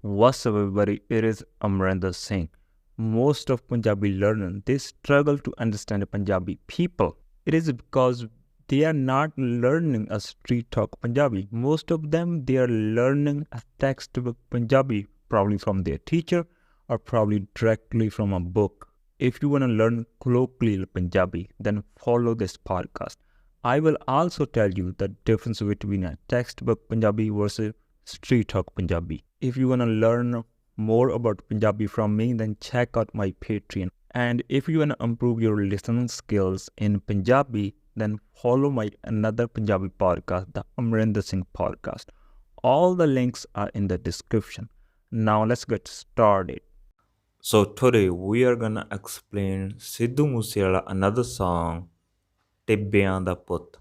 What's up, everybody? It is Amrinder Singh. Most of Punjabi learners they struggle to understand Punjabi people. It is because they are not learning a street talk Punjabi. Most of them they are learning a textbook Punjabi, probably from their teacher or probably directly from a book. If you want to learn colloquial Punjabi, then follow this podcast. I will also tell you the difference between a textbook Punjabi versus street talk Punjabi. If you want to learn more about Punjabi from me, then check out my Patreon. And if you want to improve your listening skills in Punjabi, then follow my another Punjabi podcast, the Amrinder Singh podcast. All the links are in the description. Now let's get started. So today we are gonna explain Sidhu Moose Ala another song, Tibbeyan da Putt.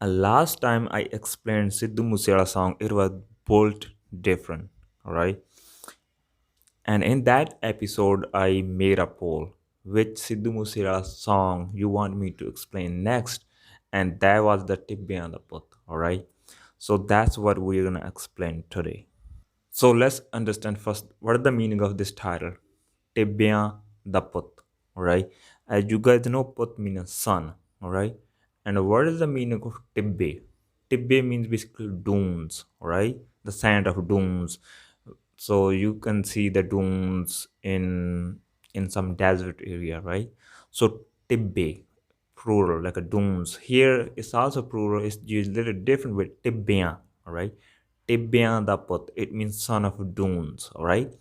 And last time I explained Sidhu Moose Ala song, it was bolt different, alright? And in that episode, I made a poll which Sidhu Moose Ala song you want me to explain next, and that was the Tibbeyan da Putt, alright? So that's what we're gonna explain today. So let's understand first what is the meaning of this title, Tibbeyan da Putt, alright? As you guys know, Putt means son, alright? And what is the meaning of Tibbe? Tibbe means basically dunes, alright? The sand of dunes. So you can see the dunes in some desert area, right? So Tibbe, plural, like a dunes. Here it's also plural, it's used a little different with Tibbeyan, alright? Tibbeyan da Putt, it means son of dunes, alright?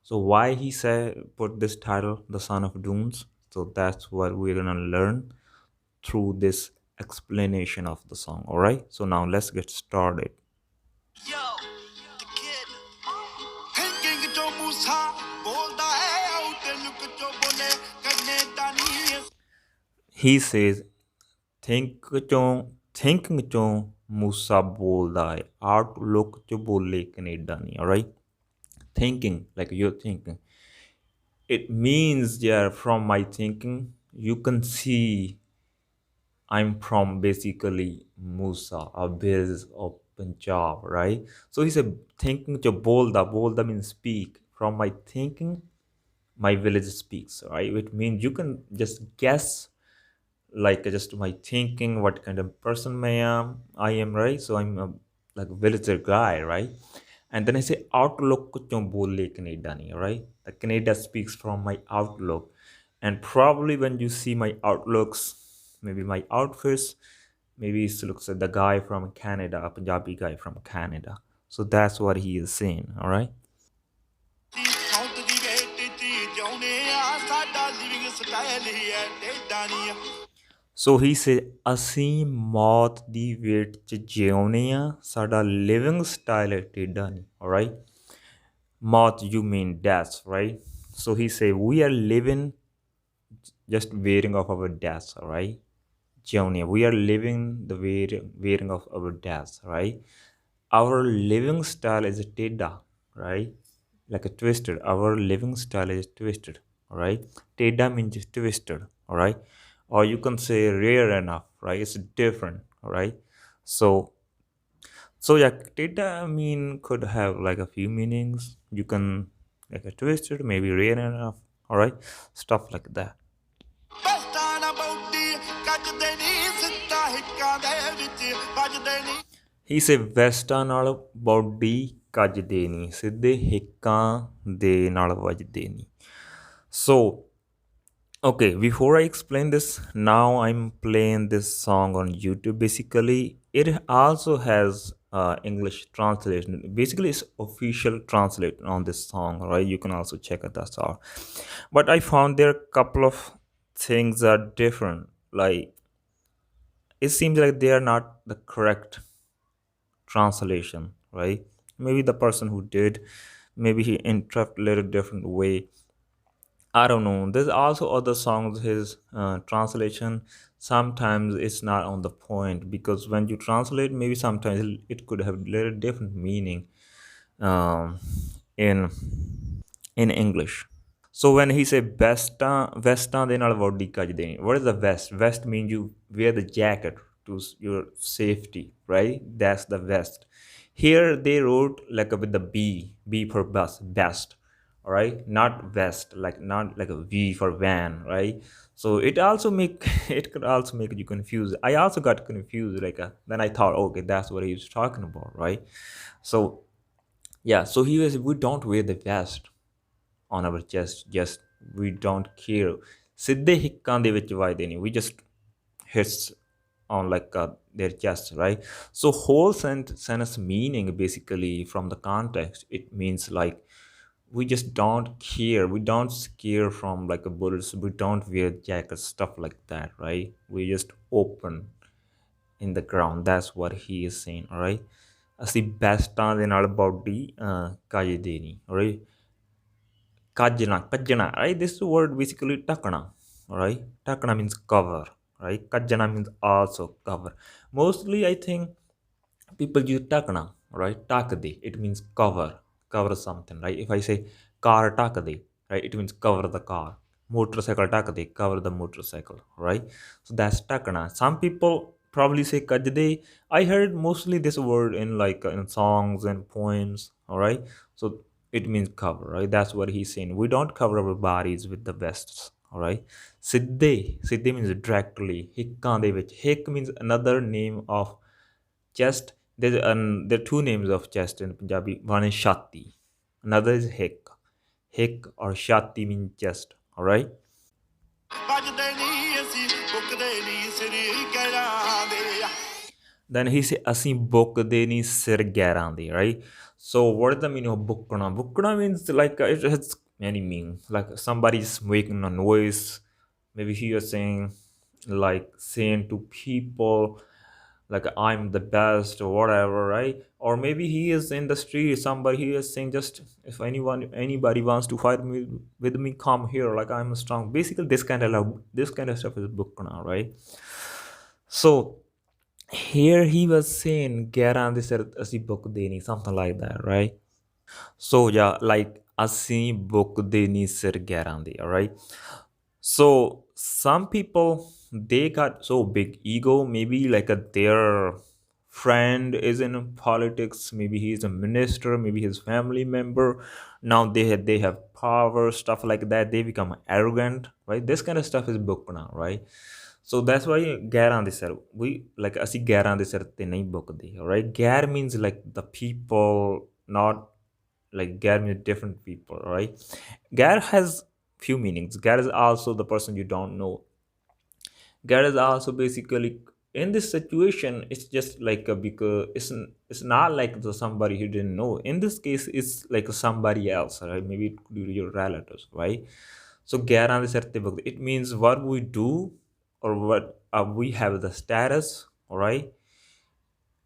So why he said put this title, the son of dunes? So that's what we're gonna learn through this explanation of the song, alright? So now let's get started. Yo, the kid. Thinking jo Musa bolda hai aute look jo bole karne da nahi hai. He says thinking jo Musa bolda hai outlook jo bole Canada nahi, alright? Thinking, like you're thinking, it means, yeah, from my thinking you can see I'm from basically Musa, a biz of Punjab, right? So he said, thinking to bolda means speak. From my thinking, my village speaks, right? It means you can just guess, like just my thinking, what kind of person I am, right? So I'm a like villager guy, right? And then I say outlook chon bole Canada ni, right? The Canada speaks from my outlook. And probably when you see my outlooks, maybe my outfits, maybe it looks like the guy from Canada, a Punjabi guy from Canada. So that's what he is saying, all right? So he said, ਅਸੀਂ ਮੌਤ ਦੀ wait 'ਚ ਜਿਉਣੇ ਆ, ਸਾਡਾ living style ਹੈ ਟੇਢਾ ਨਹੀਂ, alright? Mauth, you mean death, right? So he said, we are living just waiting of our death, alright? Jiaunia, we are living the waiting of our death, right? Our living style is tedda, right? Like a twisted. Our living style is twisted, alright? Tedda means twisted, alright? Or you can say rare enough, right? It's different, alright? So yeah, tedda could have like a few meanings. You can like a twisted, maybe rare enough, alright? Stuff like that. He said ਵੈਸਟਾਂ ਨਾਲ body ਕੱਜਦੇ ਨਹੀਂ, ਸਿੱਧੇ ਹਿੱਕਾਂ ਦੇ ਨਾਲ ਵੱਜਦੇ ਨਹੀਂ. So okay, before I explain this, now I'm playing this song on YouTube. Basically it also has English translation. Basically it's official translate on this song, right? You can also check it that out. But I found there are a couple of things are different. Like it seems like they are not the correct translation, right? Maybe the person who did, maybe he interpreted a little different way. I don't know. There's also other songs, his translation, sometimes it's not on the point, because when you translate, maybe sometimes it could have a little different meaning in English. So when he say vestan de naal body kajde, what is the vest? Vest means you wear the jacket to your safety, right? That's the vest. Here they wrote like with the B for best, all right, not vest, like not like a V for van, right? So it also make it could also make you confused. I also got confused, like then I thought, okay, that's what he was talking about, right? So yeah, so he was, we don't wear the vest on our chest, just we don't care. ਸਿੱਧੇ ਹਿੱਕਾਂ ਦੇ ਵਿੱਚ ਵੱਜਦੇ ਨੇ, we just hits on like their chest, right? So whole sentence meaning basically from the context, it means like we just don't care, we don't scare from like a bullets, we don't wear jackets, stuff like that, right? We just open in the ground, that's what he is saying, all right? ਅਸੀਂ ਬੈਸਟਾਂ ਦੇ ਨਾਲ body ਕੱਜਦੇ ਨਹੀਂ, right? Kajna, right? This word basically takana, right? Takana means cover, right? Kajana means also cover. Mostly, I think people use takana, right? Takade, it means cover something, right? If I say car takade, right, it means cover the car. Motorcycle takade, cover the motorcycle, right? So that's takana. Some people probably say kajde. I heard mostly this word in like in songs and poems, all right? So it means cover, right? That's what he's saying. We don't cover our bodies with the vests, all right? Siddhe means directly. Hikkan de vich. Hik means another name of chest. There are two names of chest in Punjabi. One is shati, another is hik. Hik or shati means chest, all right? Then he say ਅਸੀਂ ਬੁੱਕਦੇ ਨਹੀਂ ਸਿਰ ਗੈਰਾਂ ਦੇ, right? So what is the meaning of ਬੁੱਕਣਾ? ਬੁੱਕਣਾ means like it has many meanings, like somebody's making a noise, maybe he is saying like saying to people like I'm the best or whatever, right? Or maybe he is in the street, somebody he is saying just if anybody wants to fight me with me, come here, like I'm strong, basically this kind of stuff is bukna, right? So here he was saying 11 ਦੇ ਸਿਰ ਅਸੀਂ ਬੁੱਕਦੇ ਨਹੀਂ, something like that, right? So yeah, like ਅਸੀਂ ਬੁੱਕਦੇ ਨਹੀਂ ਸਿਰ 11 ਦੇ, all right? So some people, they got so big ego, maybe like their friend is in politics, maybe he's a minister, maybe his family member, now they have power, stuff like that, they become arrogant, right? This kind of stuff is booked now, right? So that's why 11 ਦੇ ਸਿਰ, we like ਅਸੀਂ 11 ਦੇ ਸਿਰ ਤੇ ਨਹੀਂ ਬੁੱਕਦੇ, right? ਗੈਰ means like the people, not like gær means different people, right? Gær has few meanings. Gær is also the person you don't know. Gær is also basically in this situation, it's just like because it's not like the somebody you didn't know. In this case, it's like somebody else, right? Maybe it could be your relatives, right? So gyaran de sarte bhagde, it means what we do or what we have the status, all right?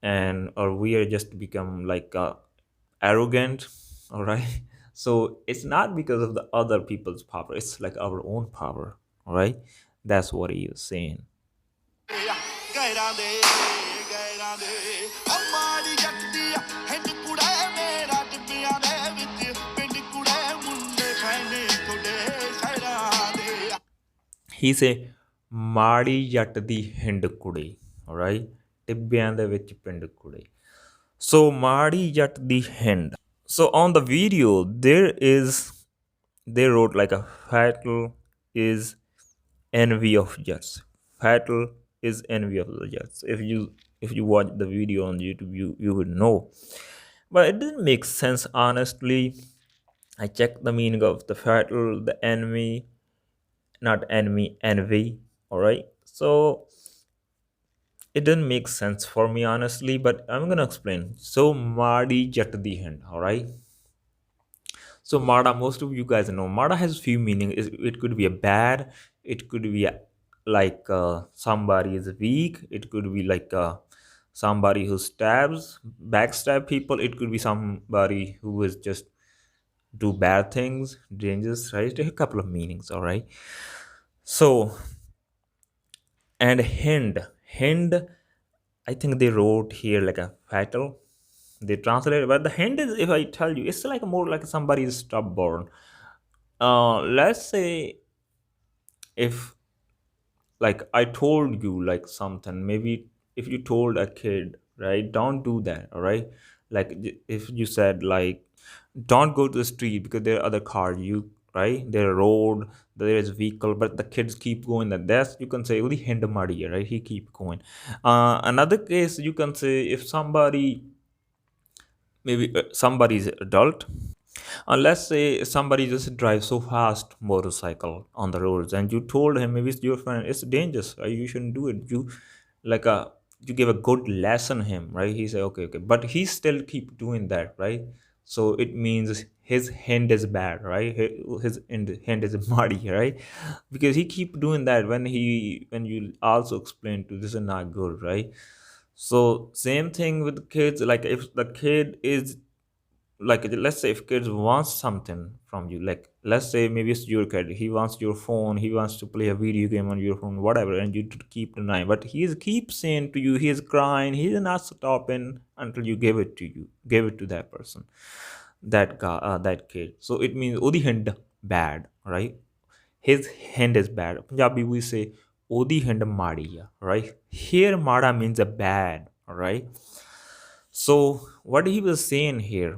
And or we are just become like arrogant, all right? So it's not because of the other people's power, it's like our own power, all right? That's what he is saying. He say ਮਾੜੀ ਜੱਟ ਦੀ ਹਿੰਡ ਕੁੜੇ, all right? ਟਿੱਬਿਆਂ ਦੇ ਵਿੱਚ ਪਿੰਡ ਕੁੜੇ. So ਮਾੜੀ ਜੱਟ ਦੀ ਹਿੰਡ. So on the video they wrote like a fatal is envy of jets. Fatal is envy of the jets. If you watch the video on YouTube, you would know. But it didn't make sense, honestly. I checked the meaning of the fatal, the enemy, not enemy, envy, all right? So it didn't make sense for me, honestly, but I'm gonna explain. So Madi Jat di Hind, all right? So Mada, most of you guys know Mada has few meanings. It could be a bad, it could be like somebody is weak, it could be like somebody who backstab people, it could be somebody who is just do bad things, dangerous, right? A couple of meanings, all right? So and hind, I think they wrote here like a fatal, they translated, but the hind is, if I tell you, it's like more like somebody is stubborn. Let's say if like I told you like something, maybe if you told a kid, right, don't do that, all right, Like if you said like, don't go to the street because there are other cars, you right, there are road, there is vehicle, but the kids keep going, that's you can say udi hind madi hai, right, he keep going. Another case you can say, if somebody, maybe somebody is adult, let's say somebody just drives so fast motorcycle on the roads, and you told him, maybe it's your friend, it's dangerous, right? You shouldn't do it. You like a you give a good lesson him, right? He say okay, okay, but he still keep doing that, right? So it means his hand is bad, right? His hand is muddy, right? Because he keep doing that when you also explain to this is not good, right? So same thing with the kids. Like if the kid is like, let's say if kids wants something from you, like let's say maybe it's your kid, he wants your phone, he wants to play a video game on your phone, whatever, and you keep denying, but he is keep saying to you, he is crying, he is not stopping until you give it to that person, that guy, that kid. So it means odi hand bad, right? His hand is bad. Punjabi we say odi hand madi hai, right? Here mada means a bad, right? So what he was saying here,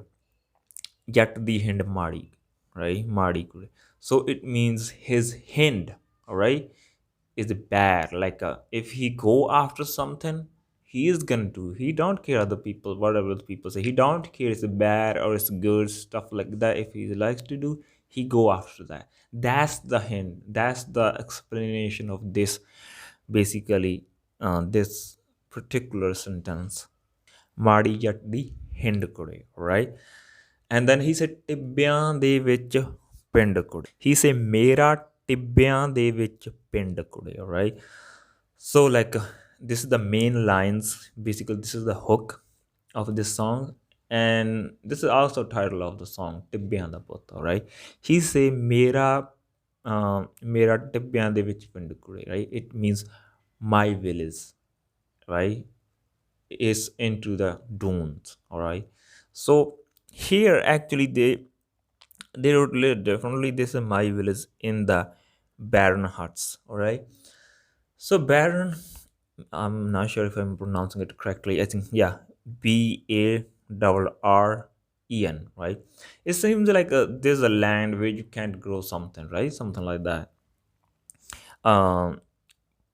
get the hind madi, right? Madi kure. So it means his hind, all right, is bad. Like if he go after something, he is gonna do, he don't care other people, whatever the people say, he don't care it's bad or it's good, stuff like that. If he likes to do, he go after that. That's the hint, that's the explanation of this, basically, this particular sentence. ਮਾੜੀ ਜੱਟ ਦੀ ਹਿੰਡ ਕੁੜੇ, right? And then he said ਟਿੱਬਿਆਂ ਦੇ ਵਿੱਚ ਪਿੰਡ ਕੁੜੇ, he said ਮੇਰਾ ਟਿੱਬਿਆਂ ਦੇ ਵਿੱਚ ਪਿੰਡ ਕੁੜੇ, right? So like this is the main lines, basically this is the hook of this song, and this is also title of the song Tibbeyan da Putt, right? He say ਮੇਰਾ ਟਿੱਬਿਆਂ ਦੇ ਵਿੱਚ ਪਿੰਡ ਕੁੜੇ, right? It means my village, right, is into the dunes, all right? So here actually they wrote a little differently. This is my village in the barren huts, all right? So barren, I'm not sure if I'm pronouncing it correctly, I think, yeah, BARREN, right? It seems like there's a land where you can't grow something, right? Something like that.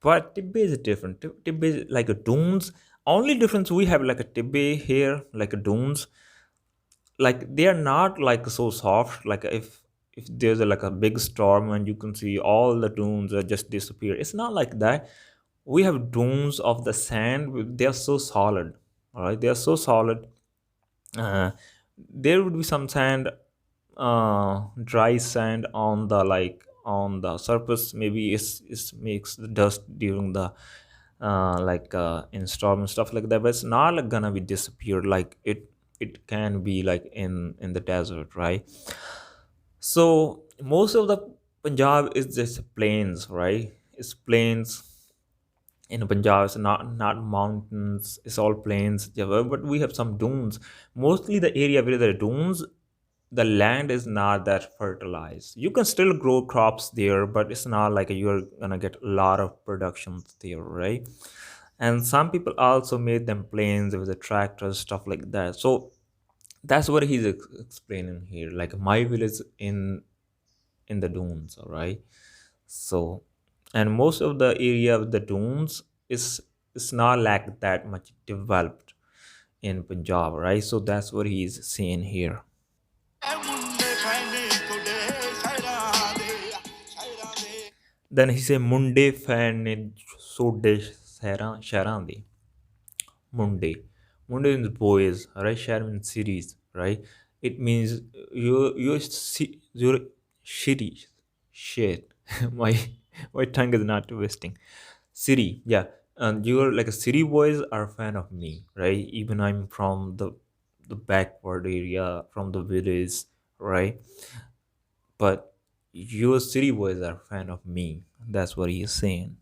But Tibbe is different. Tibbe is like a dunes. Only difference we have like a Tibbe here, like a dunes. Like they are not like so soft. Like if there's like a big storm and you can see all the dunes just disappear. It's not like that. We have dunes of the sand. They are so solid. All right, they are so solid. Uh, there would be some sand, dry sand on the, like on the surface, maybe it's makes the dust during the in storm and stuff like that, but it's not like gonna be disappeared like it can be like in the desert, right? So most of the Punjab is just plains, right? It's plains in Punjab. It's not mountains. It's all plains. Yeah, but we have some dunes. Mostly the area where there are dunes, the land is not that fertilized. You can still grow crops there, but it's not like you're gonna get a lot of productions there, right? And some people also made them plains with the tractors, stuff like that. So that's what he's explaining here. Like my village in the dunes, all right? So, and most of the area of the dunes is not like that much developed in Punjab, right? So that's what he's saying here. Then he say ਮੁੰਡੇ fan ਨੇ ਸੋਡੇ ਸ਼ਹਿਰਾਂ ਦੇ ਮੁੰਡੇ. Munde means boys, right? Share means cities, right? It means you're shitty shit. my my tongue is not twisting. City, yeah. And you're like a city boys are a fan of me, right? Even I'm from the backward area, from the village, right? But your city boys are a fan of me. That's what he is saying.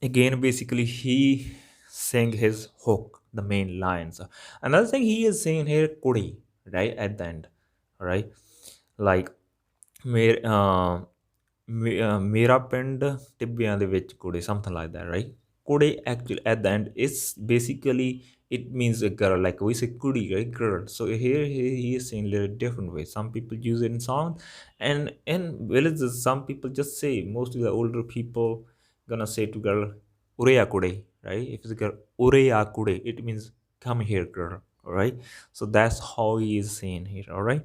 Again, basically he sang his hook, the main lines. Another thing he is saying here, kudi, right, at the end, right? Like ਮੇਰ ਮੇਰਾ ਪਿੰਡ ਟਿੱਬਿਆਂ ਦੇ ਵਿੱਚ ਕੁੜੇ, something like that, right? Kude actually at the end is basically, it means a girl, like we say kudi, right? Girl. So here he is saying a little different way. Some people use it in song, and in villages some people just say, mostly the older people gonna say to girl ureya kude, right? If it's a girl ureya kude, it means come here girl, all right? So that's how he is saying here, all right?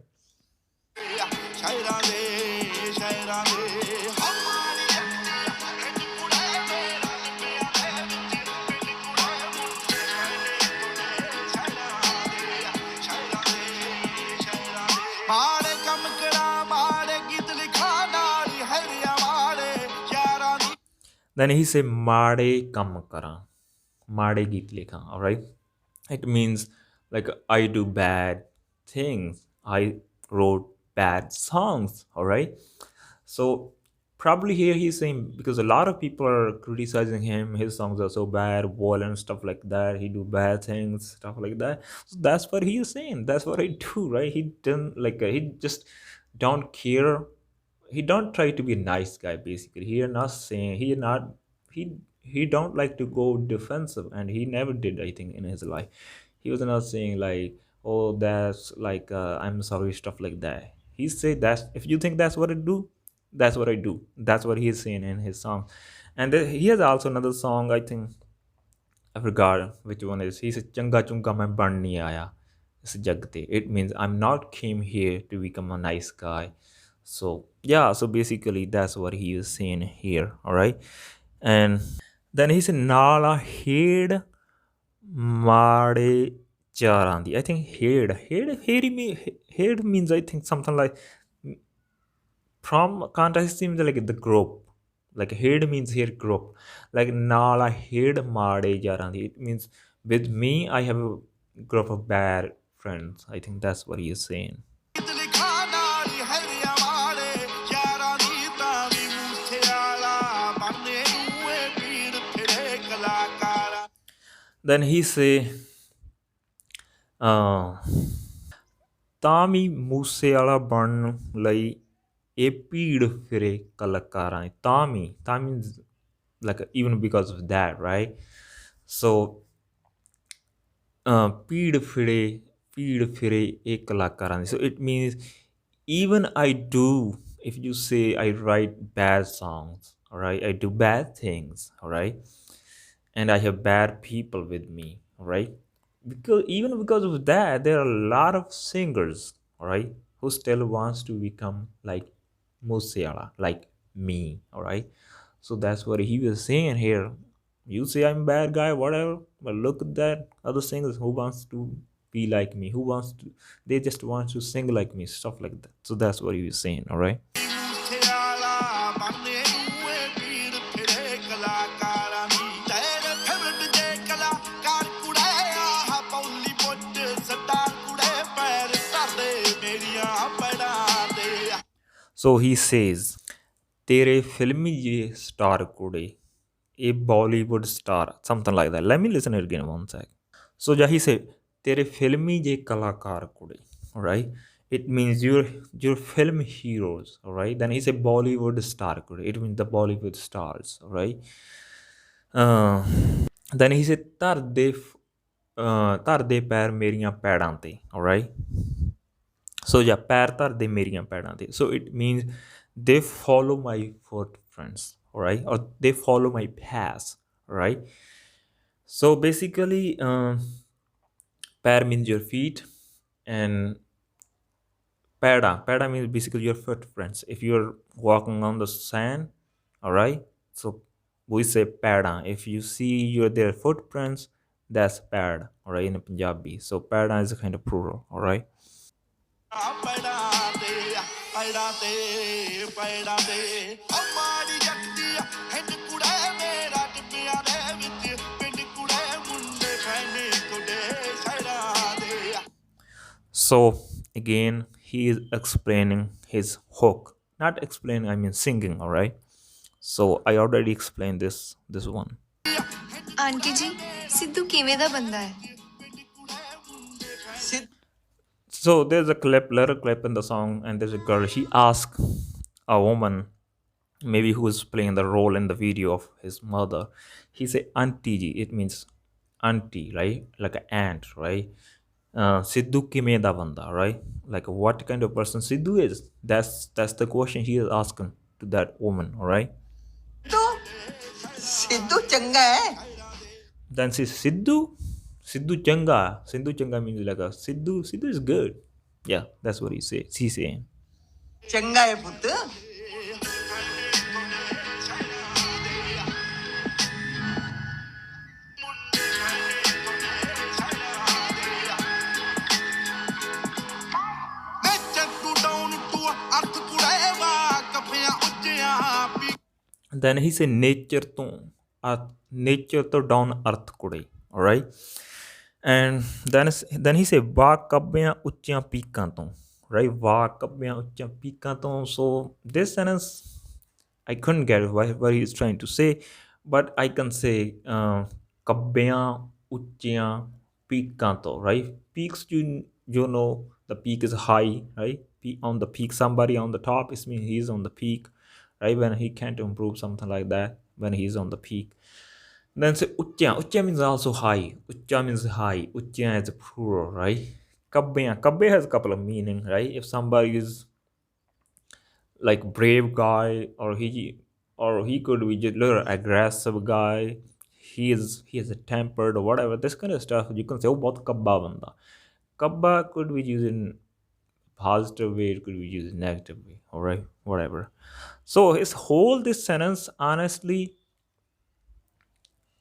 Then he say maade kam karan, maade geet likha, all right? It means like I do bad things, I wrote bad songs, all right? So probably here he's saying, because a lot of people are criticizing him, his songs are so bad, violent, stuff like that, he do bad things, stuff like that. So that's what he is saying, that's what I do, right? He didn't like he just don't care, he don't try to be a nice guy. Basically he are not saying, he not, he he don't like to go defensive, and he never did, I think, in his life. He was not saying like, oh that's like I'm sorry, stuff like that. He said that's, if you think that's what I do, that's what I do. That's what he is saying in his song. And then he has also another song, I think, I forgot which one is. He said changa chunga main ban nahi aaya is jagte. It means I'm not came here to become a nice guy. So yeah, so basically that's what he is saying here, all right? And then he said nala head made charandi. I think head means, I think, something like, from context seems like the group, like head means here group, like nala head made jarandi, it means with me I have a group of bad friends. I think that's what he is saying. Then he say ਤਾਮੀ Moose ਵਾਲਾ ਬਣਨ ਲਈ ਇਹ ਭੀੜ ਫਿਰੇ ਕਲਾਕਾਰਾਂ ਦੀ। ਤਾਂ means like even because of that, right? So ਭੀੜ ਫਿਰੇ ਇਹ ਕਲਾਕਾਰਾਂ ਦੀ, so it means even I do, if you say I write bad songs, all right, I do bad things, all right, and I have bad people with me, all right, because even because of that there are a lot of singers, all right, who still wants to become like Musiala, like me, all right? So that's what he was saying here. You say I'm a bad guy, whatever, but look at that other singers who wants to be like me, who wants to, they just want to sing like me, stuff like that. So that's what he was saying, all right? So he says, tere filmi ye star kude, a Bollywood star, something like that. Let me listen it again one sec. So yeah, he said, tere filmi ye kalakar kude, all right? It means your film heroes, all right? Then he said Bollywood star kude, it means the Bollywood stars, all right? Then he said ਧਰ ਦੇ ਪੈਰ ਮੇਰੀਆਂ ਪੈੜਾਂ ਤੇ, all right? So yeah, ਪੈਰ ਧਰਦੇ ਮੇਰੀਆਂ ਪੈੜਾਂ ਤੇ, so it means they follow my footprints, all right, or they follow my path, right? So basically ਪੈਰ means your feet, and Paira means basically your footprints. If you're walking on the sand, all right, so we say Paira. If you see their footprints, that's pad, all right, in Punjabi. So pada is a kind of plural, all right? So again he is explaining his hook, not explaining, I mean singing, all right? So I already explained this one. Aunty ji Sidhu किवें दा बंदा है? So there's a clip, little clip in the song, and there's a girl, she asks a woman maybe who is playing the role in the video of his mother. He say auntie ji, it means auntie, right? Like an aunt, right? Sidhu kime da banda, right? Like what kind of person Sidhu is. That's the question he is asking to that woman, all right? Sidhu changa hai. Then she Sidhu changa means like a Sidhu is good. Yeah, that's what he say. She's saying. Changa hai put. Then he say nature to down earth kude, all right? And then he say va kabbiyan ਉੱਚੀਆਂ ਪੀਕਾਂ ਤੋਂ, right? Va kabbiyan ਉੱਚੀਆਂ ਪੀਕਾਂ ਤੋਂ. So this sentence I couldn't get what he's trying to say, but I can say kabbiyan ਉੱਚੀਆਂ ਪੀਕਾਂ ਤੋਂ, right? Peaks, you know, the peak is high, right? On the peak, somebody on the top, it means he's on the peak, right? When he can't improve, something like that, when he's on the peak. Then say uchya means also high. Uchya means high. Uchya is plural, right? Kabbe has a couple of meaning, right? If somebody is like brave guy, or he could be just little aggressive guy, he is a tempered or whatever, this kind of stuff, you can say, oh, bahut kabba banda. Kabba could be used in positive way, it could be used in negative way, all right, whatever. So this sentence, honestly,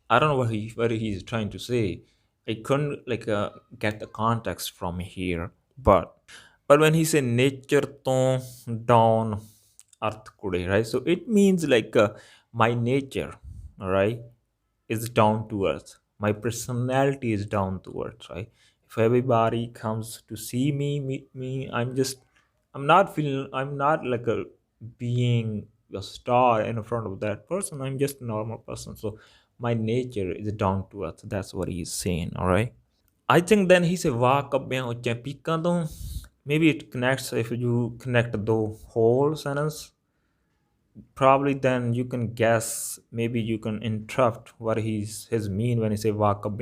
I don't know what he's trying to say. I couldn't get the context from here, but when he said nature to down earth kude, right? So it means my nature, all right, is down to earth. My personality is down to earth, right? If everybody comes to see me, meet me, I'm not like a being a star in front of that person. I'm just a normal person. So my nature is down to earth. That's what he's saying, all right? I think then he said walk up maybe it connects. If you connect the whole sentence, probably then you can guess, maybe you can interrupt what his mean when he say walk up.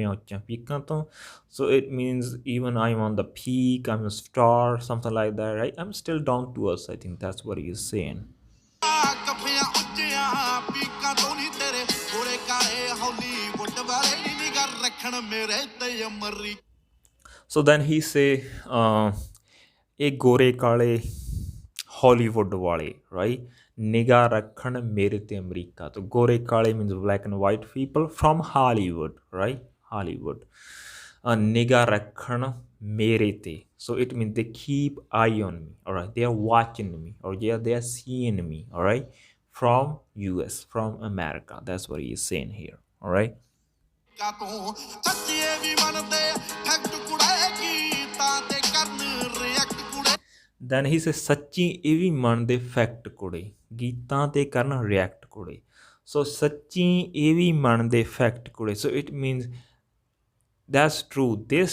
So it means even I'm on the peak, I'm a star, something like that, right? I'm still down to earth. I think that's what he is saying. So then he say ਇਹ ਗੋਰੇ ਕਾਲੇ Hollywood ਵਾਲੇ, right? ਨਿਗਾਹ ਰੱਖਣ ਮੇਰੇ ਤੇ America ਤੋਂ. ਗੋਰੇ ਕਾਲੇ means black and white people from Hollywood, right? Hollywood. ਨਿਗਾਹ ਰੱਖਣ ਮੇਰੇ ਤੇ. So it means they keep eye on me, all right? They are watching me, or they are seeing me, all right? From US, from America. That's what he is saying here, all right? Then he says ਸੱਚੀ ਇਹ ਵੀ ਮੰਨਦੇ fact ਕੁੜੇ ਗੀਤਾਂ ਤੇ ਕਰਨ react ਕੁੜੇ. So ਸੱਚੀ ਇਹ ਵੀ ਮੰਨਦੇ ਫੈਕਟ ਕੁੜੇ. So it means that's true. This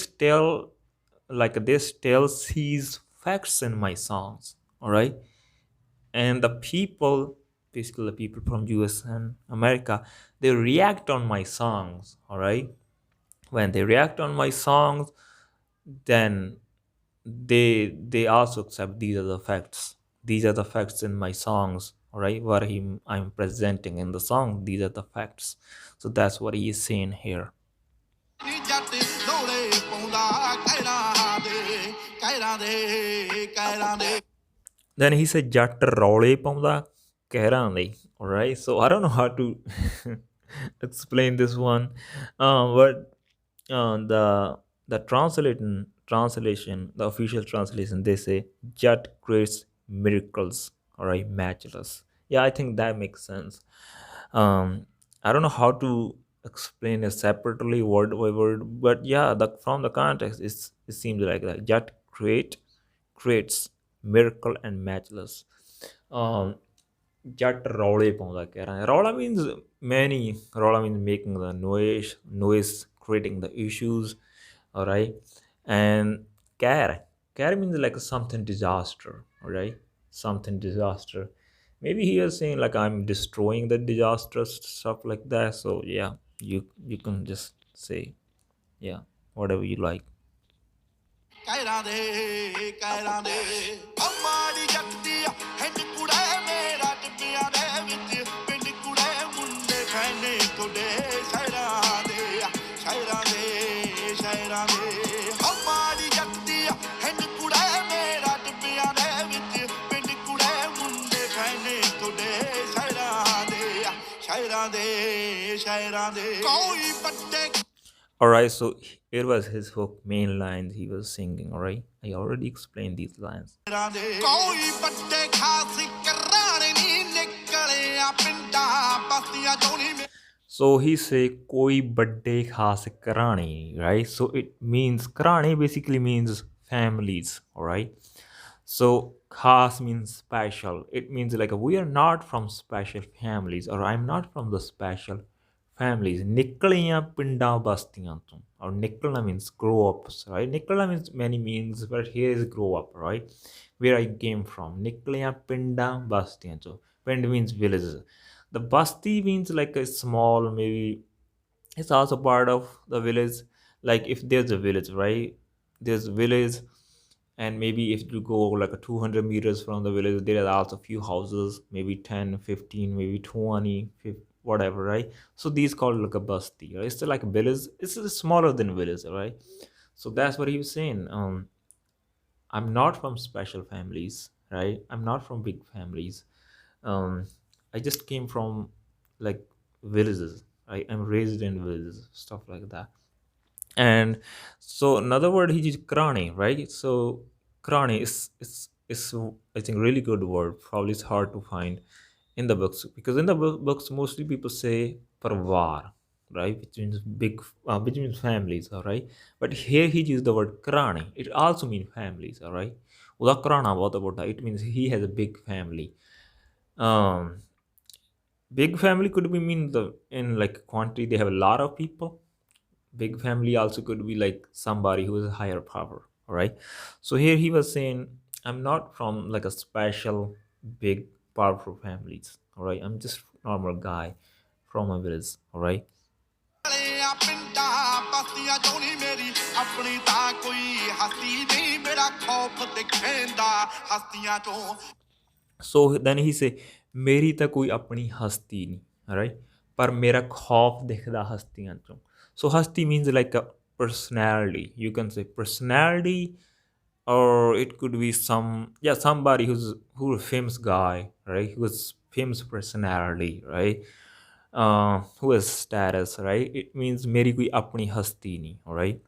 tells these facts in my songs, all right? And the people, basically the people from US and America, they react on my songs, all right? When they react on my songs, then they also accept these are the facts. These are the facts in my songs, all right? What I'm presenting in the song, these are the facts. So that's what he is saying here. Then he said ਜੱਟ ਰੌਲੇ ਪਾਉਂਦਾ ਕਹਿਰਾਂ ਦੇ, all right? So I don't know how to explain this one, but the translation, the official translation, they say Jat creates miracles, all right, matchless. Yeah, I think that makes sense. I don't know how to explain it separately word by word, but yeah, from the context, it seems like that. Jat creates miracle and matchless. Jat role paunda keh raha hai. Rola means many. Rola means making the noise, creating the issues, all right? And care means like something disaster, all right? Something disaster. maybe he was saying like I'm destroying the disastrous stuff like that. So yeah, you can just say, yeah, whatever you like. ਕਹਿਰਾਂ ਦੇ ਅਮਾੜੀ ਜੱਟਦੀ ਹਿੰਡ ਕੁੜੇ ਮੇਰਾ ਟਿੱਬਿਆਂ ਦੇ ਵਿੱਚ ਪਿੰਡ ਕੁੜੇ ਮੁੰਡੇ ਫੈਨੇ ਤੁਹਾਡੇ ਸ਼ਹਿਰਾਂ ਦੇ ਅਮਾੜੀ ਜੱਟਦੀ ਹਿੰਡ ਕੁੜੇ ਮੇਰਾ ਟਿੱਬਿਆਂ ਦੇ ਵਿੱਚ ਪਿੰਡ ਕੁੜੇ ਮੁੰਡੇ ਫੈਨੇ ਤੁਹਾਡੇ ਸ਼ਹਿਰਾਂ ਦੇ ਕੋਈ ਵੱਡੇ. All right, so it was his hook, main lines he was singing. All right, I already explained these lines. So he say koi badde khas karani, right? So it means karani basically means families. All right, so khas means special. It means like we are not from special families, or I'm not from the special families. Nikkaliyan pinda bastiyan to, or nikkalna means grow ups, right? Nikkalna means many means, but here is grow up, right? Where I came from. Nikkaliyan pinda bastiyan to. Pind means villages. The basti means like a small, maybe it's also part of the village. Like if there's a village, right? There's village, and maybe if you go like a 200 meters from the village, there are also few houses, maybe 10, 15, maybe 20, 50, whatever, right? So these called like a basti, right? It's still like a village. It's smaller than village, right? So that's what he was saying. I'm not from special families, right? I'm not from big families. um I just came from like villages. I'm raised in villages, stuff like that. And so another word he used krani, right? So krani is I think really good word. Probably it's hard to find in the books, because in the books mostly people say parvar, right, which means big, which means families, all right. But here he used the word krani. It also means families, all right. Uda krana bahut bada, it means he has a big family. um Big family could be mean the in like quantity they have a lot of people. Big family also could be like somebody who is a higher power, all right. So here he was saying I'm not from like a special big powerful families, all right. I'm just normal guy from a village, all right. So then he say मेरी तो कोई अपनी हस्ती नहीं, right? पर मेरा खौफ दिखदा हस्तियां चों. So hasti means like a personality. You can say personality, or it could be somebody who's a famous guy, right? Who's famous personality, right? Who has status, right? It means मेरी कोई अपनी हस्ती नहीं, all right?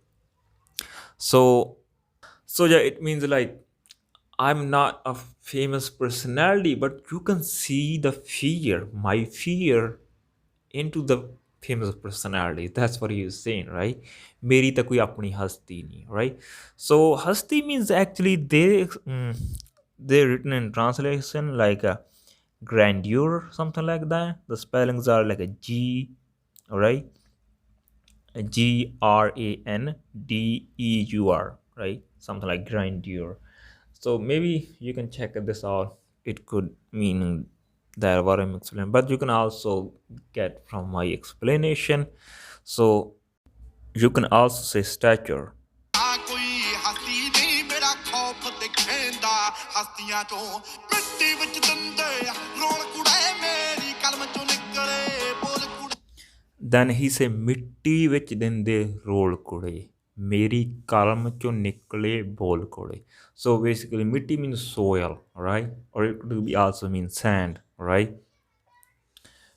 So yeah, it means like I'm not a famous personality, but you can see the fear, my fear into the famous personality. That's what he is saying, right? Meri ta koi apni hasti nahi, right? So hasti means actually they written in translation like a grandeur, something like that. The spellings are like a G, all right? Grandeur, right? Something like grandeur. So maybe you can check this out. It could mean that what I'm explaining, but you can also get from my explanation. So you can also say stature. Then he say ਮਿੱਟੀ ਵਿੱਚ ਦਿੰਦੇ role ਕੁੜੇ ਮੇਰੀ ਕਲਮ ਚੋਂ ਨਿਕਲੇ ਬੋਲ ਕੁੜੇ. So basically ਮਿੱਟੀ means soil, right? Or it could be also mean sand, right?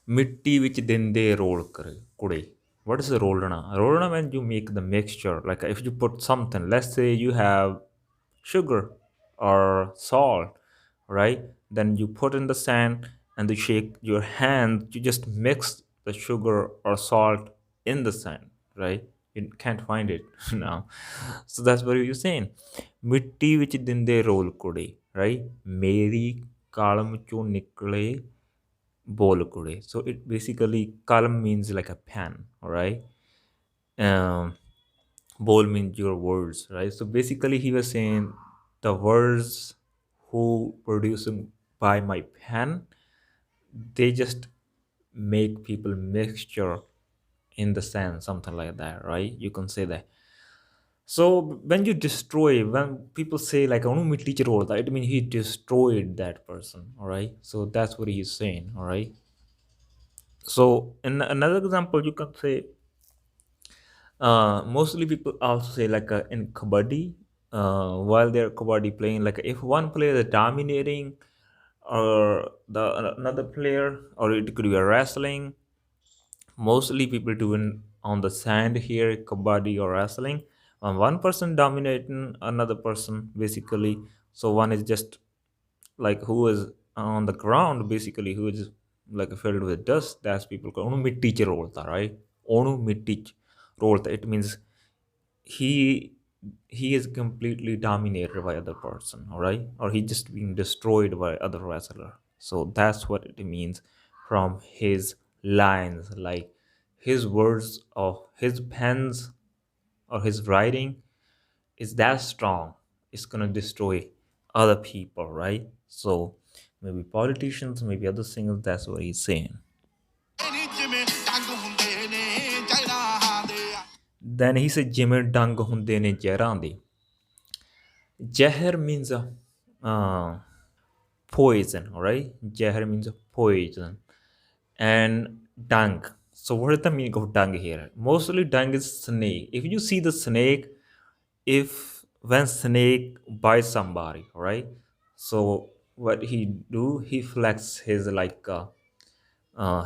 ਮਿੱਟੀ ਵਿੱਚ ਦਿੰਦੇ ਰੋਲ ਕੁੜੇ. What is rolana? Rolana when you make the mixture, like if you put something, let's say you have sugar or salt, right? Then you put in the sand and you shake your hand, you just mix the sugar or salt in the sand, right? You can't find it now. So that's what you're saying. Mitti vich dinde roll kude, right? Meri kalam cho nikle bol kude. So it basically kalam means like a pen, all right? Bol means your words, right? So basically he was saying the words who producing by my pen, they just make people mixture in the sand, something like that, right? You can say that. So when you destroy, when people say like "Oh, me teacher role," it means he destroyed that person. All right. So that's what he's saying. All right. So in another example, you can say mostly people also say like in kabaddi, while they're kabaddi playing, like if one player is dominating or the another player, or it could be a wrestling. Mostly people doing on the sand here, kabaddi or wrestling. One person dominating another person basically. So one is just like who is on the ground basically, who is like filled with dust. That's people call onu mitti ch rolta, right? Onu mitti ch rolta. It means he he is completely dominated by other person, all right, or he just being destroyed by other wrestler. So that's what it means from his lines, like his words of his pens or his writing is that strong, it's gonna destroy other people, right? So maybe politicians, maybe other singers, that's what he's saying. Then he said ਜਿਵੇਂ ਡੰਗ ਹੁੰਦੇ ਨੇ ਜ਼ਹਿਰਾਂ ਦੇ. Zahar means poison, all right? Zahar means poison. And dung. So what is the meaning of dung here? Mostly dung is snake. If you see the snake, if when snake bites somebody, all right? So what he do, he flex his like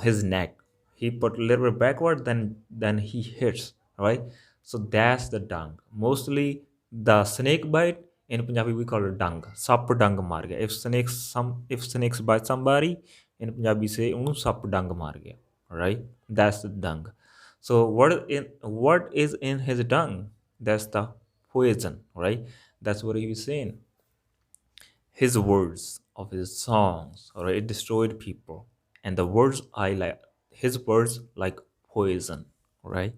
his neck. He put a little bit backward, then he hits, right? So that's the dung. Mostly the snake bite in Punjabi we call it dung. Sap dung maar gaya. If snakes bite somebody in Punjabi say unu sap dung maar gaya, right? That's the dung. So what is in his dung? That's the poison, right? That's what he was saying. His words of his songs, all right, it destroyed people. And the words I like, his words like poison, right?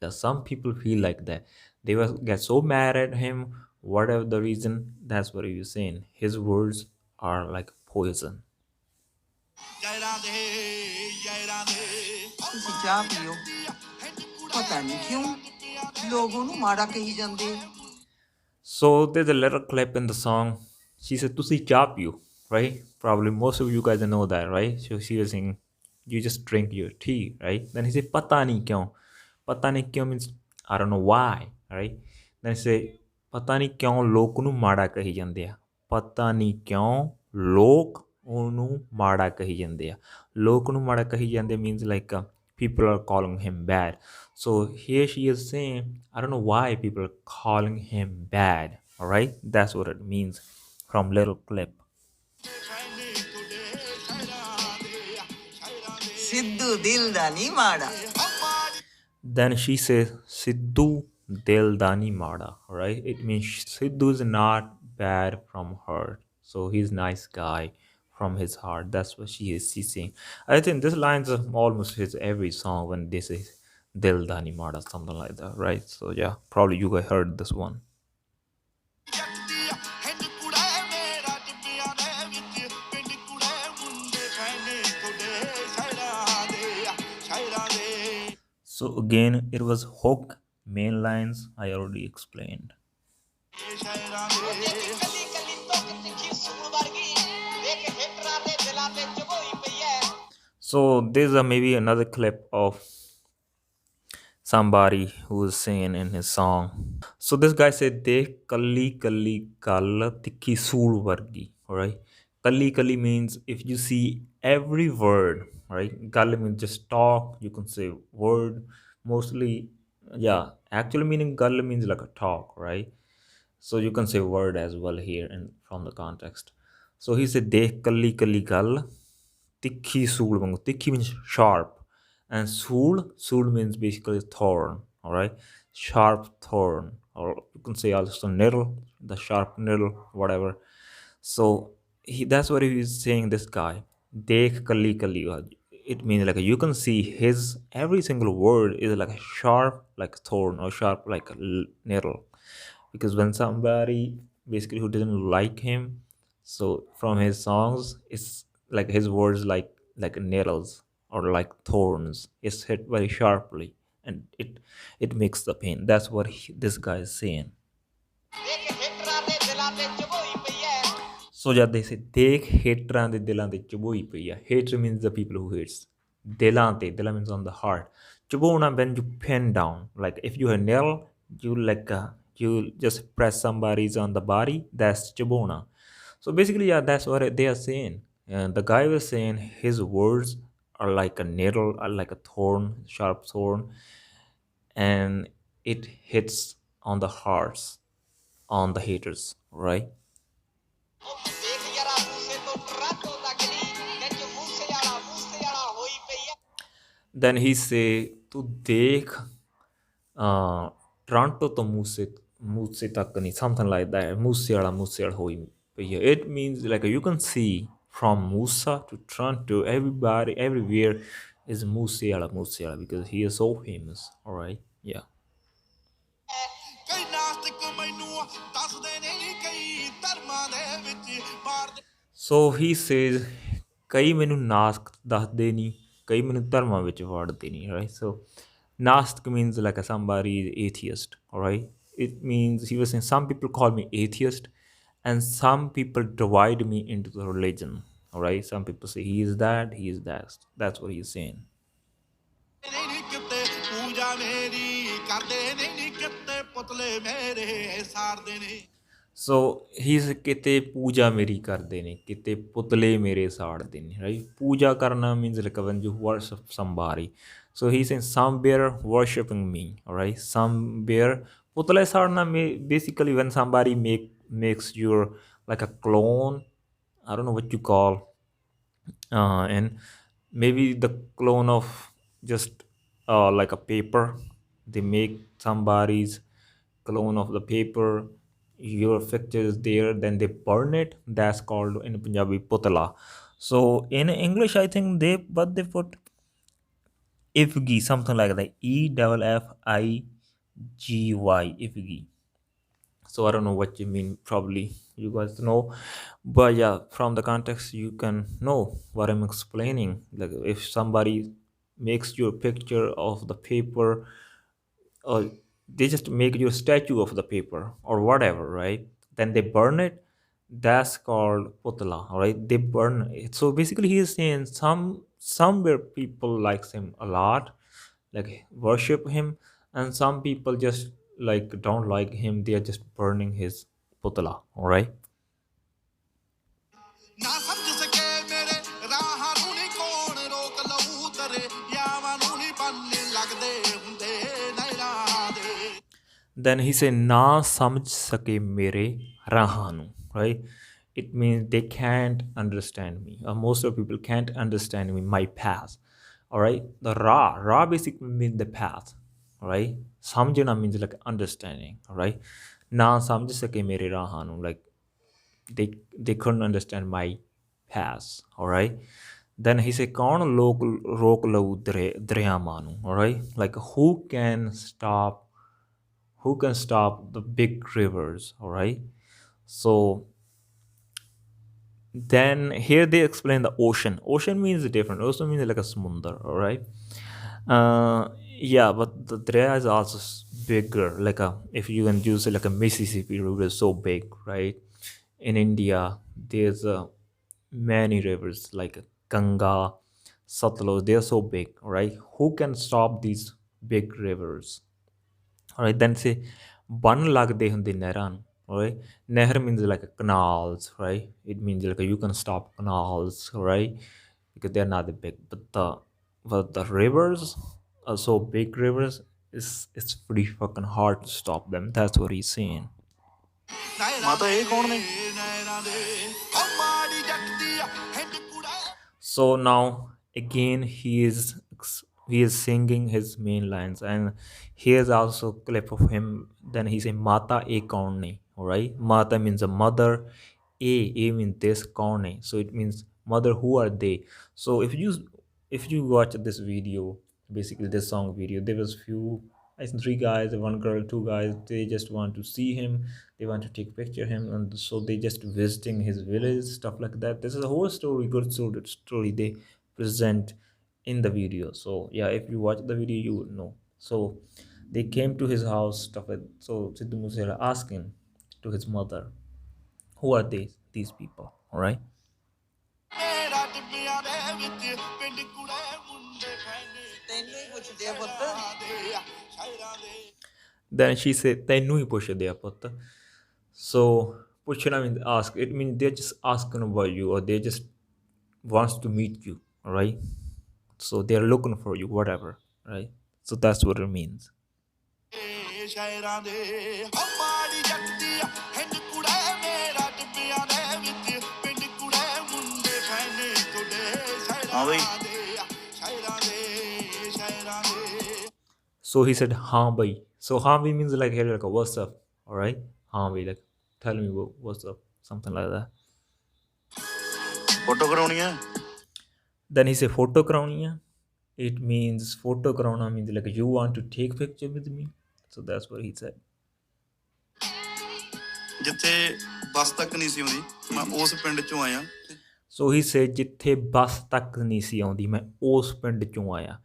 That some people feel like that. They will get so mad at him, whatever the reason. That's what he was saying. His words are like poison. ਤੁਸੀਂ ਚਾਹ ਪੀਓ ਪਤਾ ਨਹੀਂ ਕਿਉਂ ਲੋਕ ਉਹਨੂੰ ਮਾੜਾ ਕਹੀ ਜਾਂਦੇ So there's a little clip in the song. She said, "Tusi cha piyo," right? Probably most of you guys know that, right? So she was saying, "You just drink your tea," right? Then he said, "Pata nahi kyun." Pata nahi kyun means I don't know why, right? Then he said, "Pata nahi kyun lok nu mada kahi jande a." Pata nahi kyun lok ਉਹਨੂੰ ਮਾੜਾ ਕਹੀ ਜਾਂਦੇ ਆ ਲੋਕ ਨੂੰ ਮਾੜਾ ਕਹੀ ਜਾਂਦੇ means like people are calling him bad. So here she is saying, I don't know why people are calling him bad, all right? That's what it means from little clip. Sidhu ਦਿਲ ਦਾ ਨਹੀਂ ਮਾੜਾ Then she says Sidhu dil da ni mada, all right? It means Sidhu is not bad from heart, so he's nice guy from his heart. That's what she's saying. I think this lines almost hits every song when they say Dil Dani Mada, something like that, right? So yeah, probably you guys heard this one. So again, it was hook, main lines I already explained. So there's maybe another clip of somebody who is singing in his song. So this guy said, "Dekh kalli kalli gal tikhi sool vargi." All right, kalli kalli means if you see every word, right? Gal means just talk. You can say word. Mostly, yeah. Actual meaning gal means like a talk, right? So you can say word as well here and from the context. So he said, "Dekh kalli kalli gal tikhi sool vangu." Tikhi means sharp, and sool means basically thorn. All right, sharp thorn, or you can say also needle, the sharp needle, whatever. So that's what he is saying. This guy, dekh kalli kalli. It means like you can see his every single word is like a sharp like thorn or sharp like a needle. Because when somebody basically who didn't like him, so from his songs, it's like his words like needles or like thorns. It's hit very sharply, and it makes the pain. That's what this guy is saying. So jad they say ਦੇਖ ਹੇਟਰਾਂ ਦੇ ਦਿਲਾਂ ਤੇ ਚਬੋਈ ਪਈ ਆ. Hater means the people who hates. ਦਿਲਾਂ ਤੇ, ਦਿਲਾਂ means on the heart. ਚਬੋਣਾ when you pin down. Like if you have nail, you you just press somebody's on the body. That's chibona. So basically, yeah, that's what they are saying. And the guy was saying his words are like a needle, are like a thorn, sharp thorn, and it hits on the hearts, on the haters, right? Then he say ਤੂੰ ਦੇਖ Toronto ਤੋਂ ਮੂਸੇ ਤੱਕ ਨਹੀਂ, something like that. Moose ਵਾਲਾ ਹੋਈ ਪਈ ਹੈ. It means like you can see from Musa to Toronto, everybody everywhere is Moose Ala because he is so famous. All right, yeah. So he says ਕਈ ਮੈਨੂੰ ਨਾਸਕ ਦੱਸਦੇ ਨਹੀਂ, ਕਈ ਮੈਨੂੰ ਧਰਮਾਂ ਵਿੱਚ ਵਾੜਦੇ ਨਹੀਂ, right? So Nastik means like somebody atheist, all right? It means he was saying some people call me atheist and some people divide me into the religion, all right? Some people say he is that, he is that. That's what he's saying. So he's ਕਿਤੇ ਪੂਜਾ ਮੇਰੀ ਕਰਦੇ ਨੇ, ਕਿਤੇ ਪੁਤਲੇ ਮੇਰੇ ਸਾੜਦੇ ਨੇ, right? ਪੂਜਾ ਕਰਨਾ means like when you worship somebody. So he's saying somewhere worshiping me, all right? Somewhere ਪੁਤਲੇ ਸਾੜਨਾ basically when somebody makes your like a clone. I don't know what you call, and maybe the clone of just like a paper. They make somebody's clone of the paper, your picture is there, then they burn it. That's called in Punjabi putla. So in English I think they put ifgi, something like that. EFFIGY, ifgi. So I don't know what you mean, probably you guys know, but yeah, from the context you can know what I'm explaining. Like if somebody makes your picture of the paper, or they just make you a statue of the paper or whatever, right? Then they burn it. That's called putla, all right? They burn it. So basically he is saying somewhere people likes him a lot, like worship him, and some people just like don't like him. They are just burning his putla, all right? Then he said na samjh sake mere rahan nu, right? It means they can't understand me. Most of people can't understand me, my path, all right? The ra basically means the path, all right? Samjhna means like understanding, all right? Na samjh sake mere rahan nu, like they couldn't understand my path, all right? Then he said kaun lok rok lau daryaਵਾਂ ਨੂੰ, all right? Like who can stop the big rivers, all right? So then here they explain the ocean means different. Ocean means like a samundar, all right? Yeah, but the Darya is also bigger, like if you can use it, like a Mississippi river is so big, right? In India there's many rivers like Ganga, Satluj. They're so big, all right? Who can stop these big rivers? All right, then say ban lagde hunde nehਰਾਂ ਨੂੰ, all right? Nehr means like canals, right? It means like you can stop canals, right? Because they're not that big, but the rivers are so big. Rivers, it's pretty fucking hard to stop them. That's what he's saying. So now again he is singing his main lines, and here's also a clip of him. Then he say mata e kaun ne, all right? Mata means a mother, a means this, kaun ne, so it means mother, who are they? So if you watch this video, basically this song video, there was few, I think 3 guys, 1 girl, 2 guys, they just want to see him, they want to take picture of him, and so they just visiting his village, stuff like that. This is a whole story, good story they present in the video. So yeah, if you watch the video you would know. So they came to his house, stuff like, so Sidhu Moose Ala asking to his mother, who are these people, all right? ਤੈਨੂੰ ਹੀ ਪੁੱਛਦੇ ਆ ਪੁੱਤ Then she said, "Tainu hi puchde a putt." So puchna means ask. It means they're just asking about you, or they just wants to meet you, all right? So they're looking for you, whatever, right? So that's what it means. ਹਾਂ ਬਈ So he said, "Haan bhai." So haan bhai means like, hey, like, what's up, all right? Haan bhai, like, tell me what's up, something like that. Photo ਕਰਾਉਣੀ ਆ Then he said, photo karauni hai. It means photo karauna means like you want to take picture with me. So that's what he said. ਜਿੱਥੇ ਬੱਸ ਤੱਕ ਨਹੀਂ ਸੀ ਆਉਂਦੀ ਮੈਂ ਉਸ ਪਿੰਡ ਚੋਂ ਆਇਆ So he said, ਜਿੱਥੇ ਬੱਸ ਤੱਕ ਨਹੀਂ ਸੀ ਆਉਂਦੀ ਮੈਂ ਉਸ ਪਿੰਡ ਚੋਂ ਆਇਆ.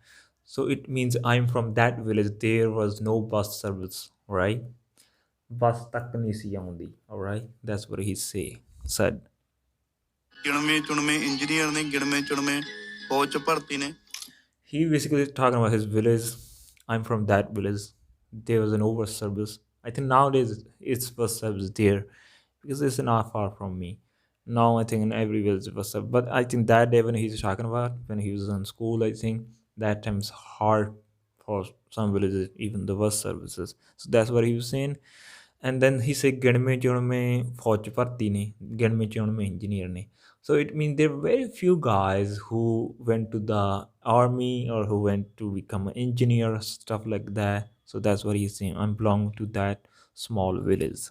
So it means I'm from that village. There was no bus service, right? ਬੱਸ ਤੱਕ ਨਹੀਂ ਸੀ ਆਉਂਦੀ, all right? That's what he said. ਗਿਣਵੇਂ ਚੁਣਵੇਂ ਇੰਜੀਨੀਅਰ ਨੇ ਗਿਣਵੇਂ ਚੁਣਵੇਂ ਫੌਜ 'ਚ ਭਰਤੀ ਨੇ He basically is talking about his village. I'm from that village. There was an over service. I think nowadays it's bus service there because it's not far from me. Now I think in every village bus service. But I think that day when he's talking about, when he was in school, I think that time is hard for some villages, even the bus services. So that's what he was saying. And then he said, "Ganme chunme fauj bharti ne, ganme chunme engineer ne." So it means there were very few guys who went to the army or who went to become an engineer, stuff like that. So that's what he's saying. I belong to that small village.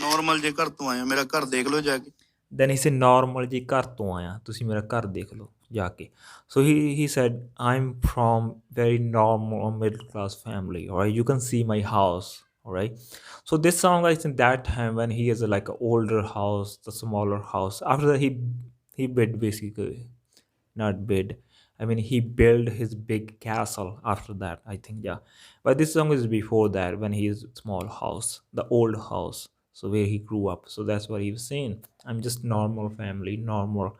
Normal ਜੇ ਘਰ ਤੋਂ ਆਇਆ ਮੇਰਾ ਘਰ ਦੇਖ ਲਓ ਜਾ ਕੇ Then he said, normal ji ਘਰ ਤੋਂ ਆਇਆ ਤੁਸੀਂ ਮੇਰਾ ਘਰ ਦੇਖ ਲਓ ਜਾ ਕੇ. So he said, I'm from very normal or middle class family, all right? You can see my house, all right? So this song, I think that time when he has like an older house, the smaller house, after that he bid basically, not bid, I mean he built his big castle after that, I think, yeah. But this song is before that, when he is small house, the old house, so where he grew up. So that's what he was saying. I'm just normal family, normal,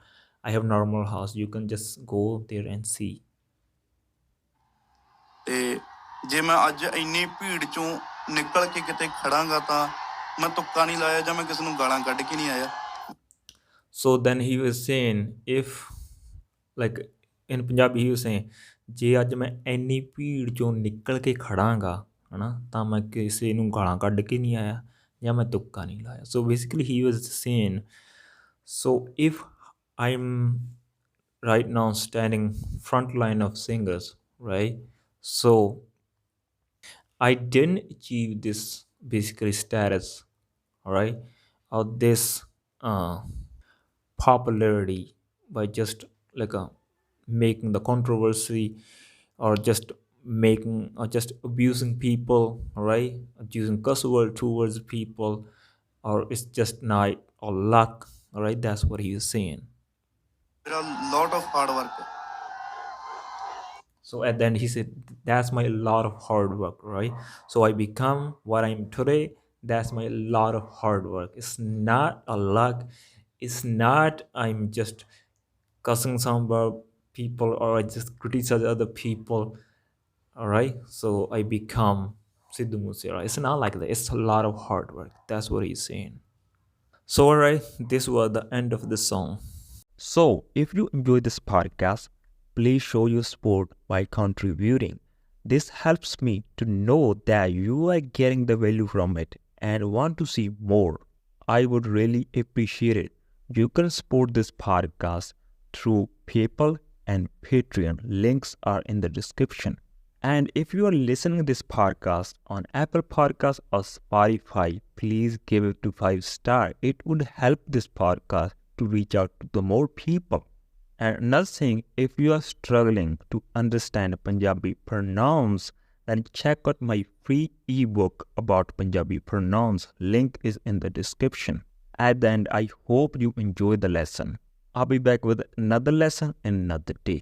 I have normal house, you can just go there and see. ਤੇ ਜੇ ਮੈਂ ਅੱਜ ਇੰਨੀ ਭੀੜ ਚੋਂ ਨਿਕਲ ਕੇ ਕਿਤੇ ਖੜਾਂਗਾ ਤਾਂ ਮੈਂ ਤੁੱਕਾ ਨਹੀਂ ਲਾਇਆ ਜਾਂ ਮੈਂ ਕਿਸੇ ਨੂੰ ਗਾਲਾਂ ਕੱਢ ਕੇ ਨਹੀਂ ਆਇਆ So then he was saying, if like in Punjabi he was saying, ਜੇ ਅੱਜ ਮੈਂ ਇੰਨੀ ਭੀੜ ਚੋਂ ਨਿਕਲ ਕੇ ਖੜਾਂਗਾ ਹਨਾ ਤਾਂ ਮੈਂ ਕਿਸੇ ਨੂੰ ਗਾਲਾਂ ਕੱਢ ਕੇ ਨਹੀਂ ਆਇਆ ਜਾਂ ਮੈਂ ਤੁੱਕਾ ਨਹੀਂ ਲਾਇਆ. So basically he was saying, so if I'm right now standing front line of singers, right? So I didn't achieve this basically status, all right, or this popularity by just like making the controversy or just making or just abusing people, all right, using cuss word towards people, or it's just night or luck, all right? That's what he is saying. ਮੇਰਾ lot of hard work So at the end he said, that's my lot of hard work, right? So I become what I am today. That's my lot of hard work. It's not a luck. It's not I'm just cussing some about people or I just criticize other people, all right? So I become Sidhu Moose Ala. It's not like that. It's a lot of hard work. That's what he's saying. So all right, this was the end of the song. So, if you enjoy this podcast, please show your support by contributing. This helps me to know that you are getting the value from it and want to see more. I would really appreciate it. You can support this podcast through PayPal and Patreon. Links are in the description. And if you are listening to this podcast on Apple Podcasts or Spotify, please give it to 5 stars. It would help this podcast to reach out to the more people. And another thing, if you are struggling to understand Punjabi pronouns, then check out my free ebook about Punjabi pronouns. Link is in the description. At the end, I hope you enjoy the lesson. I'll be back with another lesson in another day.